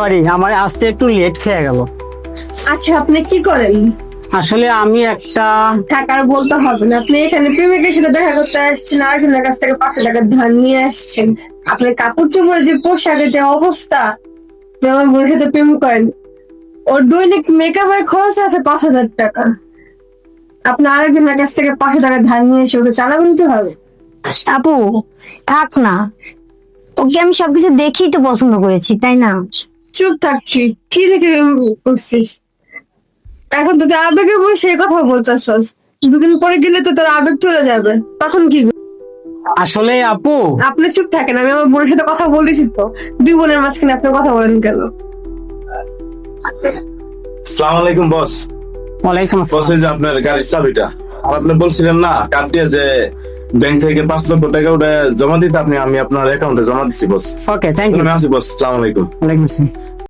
Sorry, আমার আসতে একটু লেট হয়ে গেল। আচ্ছা, আপনি কি করেন? আসলে আমি একটা টাকার বলতে হবে না, আপনি এখানে প্রেমিকের সাথে দেখা করতে আসছেন, আর একজনের কাছ থেকে 5,000 টাকা ধার নিয়ে আসছেন। আপনার কাপড় চোপড়ের যে পোশাকের যে অবস্থা, আপনি আমার বোনের সাথে প্রেম করেন। ওর দৈনিক মেকআপের খরচ আছে 5,000 টাকা। আপনি আরেকজনের কাছ থেকে 5,000 টাকা ধার নিয়ে এসে ওকে চালাবেন কি হবে? আপু থাক না, ওকে আমি সবকিছু দেখেই তো পছন্দ করেছি, তাই না? চুপ থাকছি, কি দেখে প্রেম করছিস? এখন তো তুই আবেগে বসে এই কথা বলতেছস। 2 দিন পরে গেলে তো তোর আবেগ চলে যাবে, তখন কি? আসলে আপু, আপনি চুপ থাকেন, আমি আমার বোনের সাথে কথা বলতেছি তো। 2 বোনের মাঝখানে আপনি কথা বলেন কেন? আসসালামু আলাইকুম বস। ওয়ালাইকুম বস, আসসালাম। এই যে আপনার গাড়ির চাবিটা। আর আপনি বলছিলেন না কালকে যে ব্যাংক থেকে 5 লক্ষ টাকা ওটা জমা দিতে, আমি আপনার অ্যাকাউন্টে জমা দিচ্ছি বস। ওকে, থ্যাংক ইউ। আমি আসি বস, আসসালামু আলাইকুম। ওয়ালাইকুম আসসালাম।